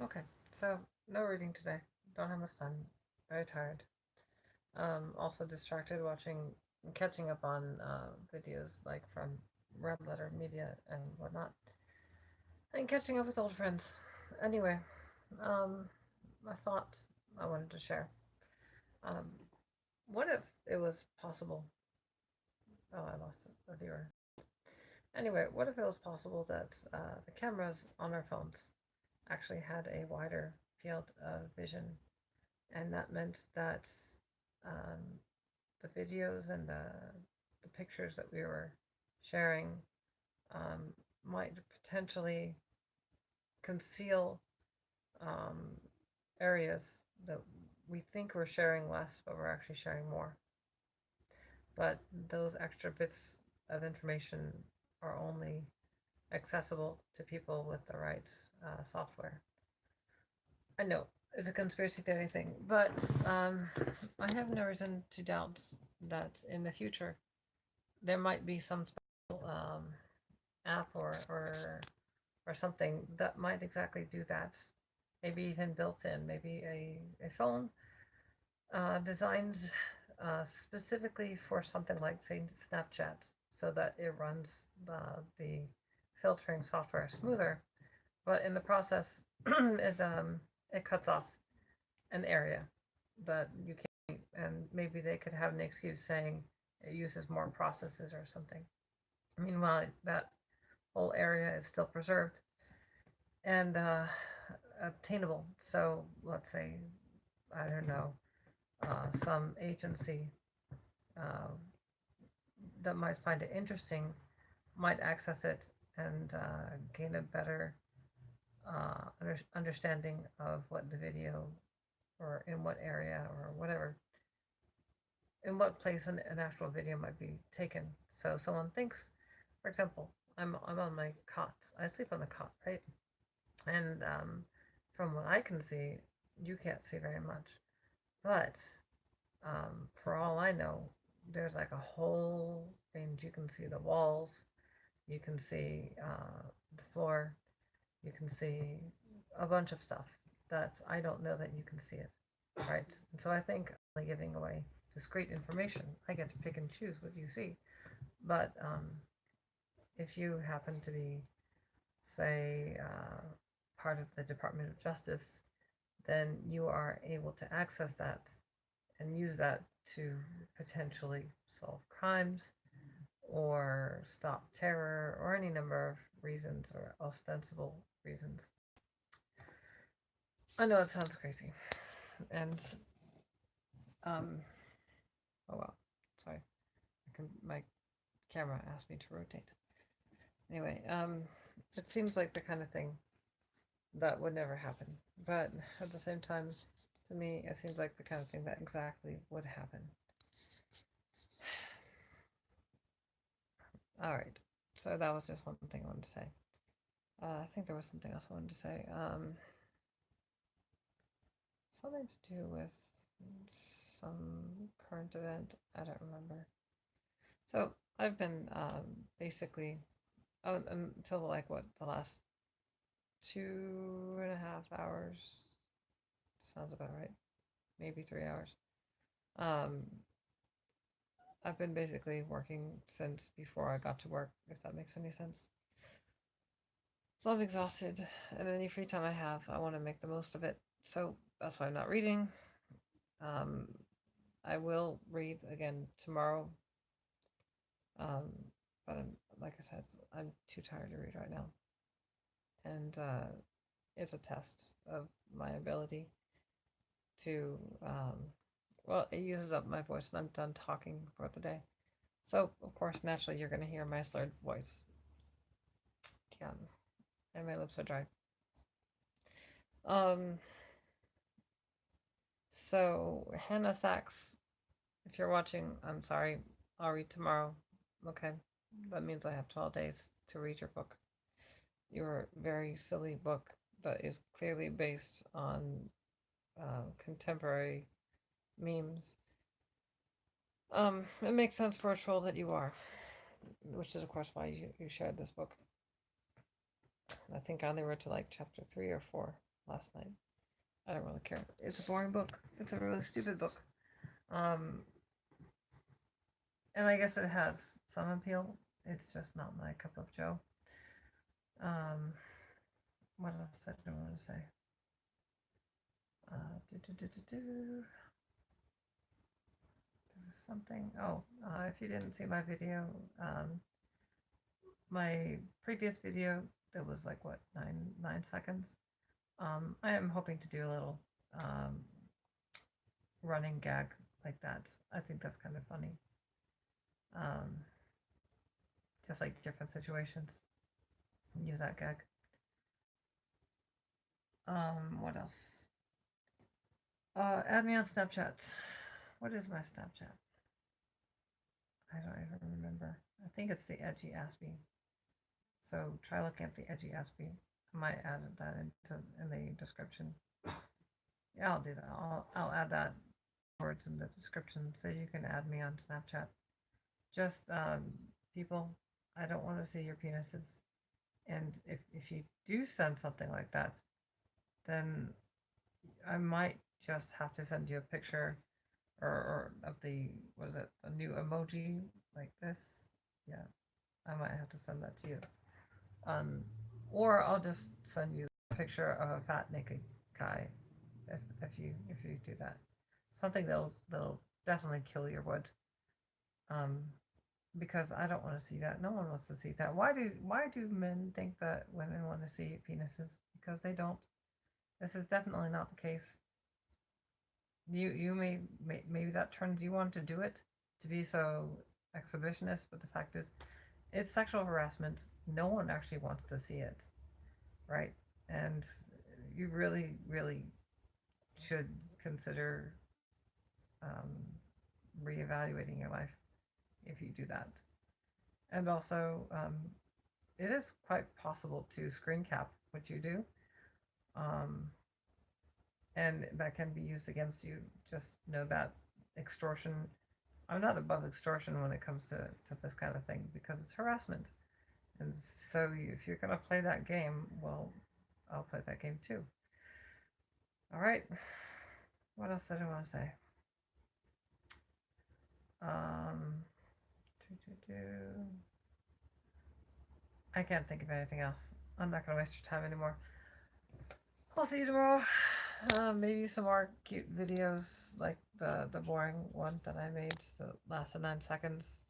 Okay, so no reading today. Don't have much time. Very tired. Also distracted watching, catching up on videos like from Red Letter Media and whatnot, and catching up with old friends. Anyway, a thought I wanted to share. Um, what if it was possible? Oh, I lost a viewer. Anyway, what if it was possible that the cameras on our phones actually had a wider field of vision, and that meant that um, the videos and the pictures that we were sharing um, might potentially conceal um, areas that we think we're sharing less, but we're actually sharing more. But those extra bits of information are only accessible to people with the right software. I know it's a conspiracy theory thing, but I have no reason to doubt that in the future there might be some special app or something that might exactly do that. Maybe even built in, maybe a phone designed specifically for something like, say, Snapchat, so that it runs the filtering software smoother. But in the process, it cuts off an area that you can't, and maybe they could have an excuse saying it uses more processes or something. Meanwhile, that whole area is still preserved and obtainable. So let's say, I don't know, some agency uh, that might find it interesting might access it and gain a better understanding of what the video or in what area or whatever, in what place an actual video might be taken. So someone thinks, for example, I'm on my cot. I sleep on the cot, right? And from what I can see, you can't see very much. But for all I know, there's like a whole range. You can see the walls, you can see the floor, you can see a bunch of stuff that I don't know that you can see it, right? And so I think only giving away discrete information, I get to pick and choose what you see. But if you happen to be, say, part of the Department of Justice, then you are able to access that and use that to potentially solve crimes or stop terror or any number of reasons or ostensible reasons. I know it sounds crazy, and um, oh well, sorry, my camera asked me to rotate. Anyway, it seems like the kind of thing that would never happen, but at the same time, to me, it seems like the kind of thing that exactly would happen. All right, so that was just one thing I wanted to say. I think there was something else I wanted to say. Something to do with some current event. I don't remember. So I've been basically until like what, the last 2.5 hours. Sounds about right. Maybe 3 hours. Um, I've been basically working since before I got to work, if that makes any sense. So I'm exhausted, and any free time I have, I want to make the most of it. So that's why I'm not reading. Um, I will read again tomorrow. But like I said, I'm too tired to read right now. And it's a test of my ability to, well, it uses up my voice and I'm done talking for the day. So, of course, naturally, you're going to hear my slurred voice. Yeah, and my lips are dry. Um, so, Hannah Sachs, if you're watching, I'm sorry, I'll read tomorrow. Okay, that means I have 12 days to read your book. Your very silly book that is clearly based on contemporary memes. It makes sense for a troll that you are, which is, of course, why you shared this book. I think I only read to like chapter 3 or 4. last night. I don't really care. It's a boring book. It's a really stupid book. Um, and I guess it has some appeal. It's just not my cup of joe. Um, what else did I want to say? There was something. Oh, if you didn't see my video, my previous video that was like what 9 seconds. I am hoping to do a little running gag like that. I think that's kind of funny. Just like different situations. Use that gag. What else? Add me on Snapchat. What is my Snapchat? I don't even remember. I think it's the Edgy Aspie. So try looking at the Edgy Aspie. I might add that in the description. Yeah, I'll do that. I'll add that words in the description so you can add me on Snapchat. Just people, I don't want to see your penises. And if you do send something like that, then I might just have to send you a picture or of the what is it, a new emoji like this. Yeah, I might have to send that to you. Or I'll just send you a picture of a fat naked guy if you do that. Something that'll definitely kill your wood. Um, because I don't want to see that. No one wants to see that. Why do men think that women want to see penises? Because they don't. This is definitely not the case. You may maybe that turns you on to do it, to be so exhibitionist, but the fact is it's sexual harassment. No one actually wants to see it, right? And you really should consider um, reevaluating your life if you do that. And also, it is quite possible to screen cap what you do, um, and that can be used against you. Just know that extortion. I'm not above extortion when it comes to this kind of thing because it's harassment. And so if you're going to play that game, well, I'll play that game too. All right. What else did I want to say? Um, I can't think of anything else. I'm not going to waste your time anymore. I'll see you tomorrow. Maybe some more cute videos like the boring one that I made that lasted 9 seconds.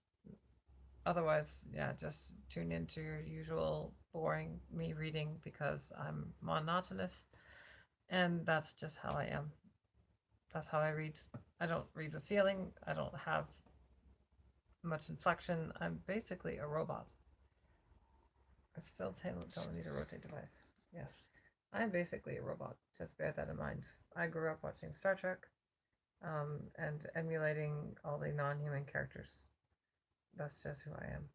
Otherwise, yeah, just tune into your usual boring me reading because I'm monotonous and that's just how I am. That's how I read. I don't read with feeling. I don't have much inflection. I'm basically a robot. I still don't need a rotate device. Yes. I'm basically a robot. Just bear that in mind. I grew up watching Star Trek and emulating all the non human characters. That's just who I am.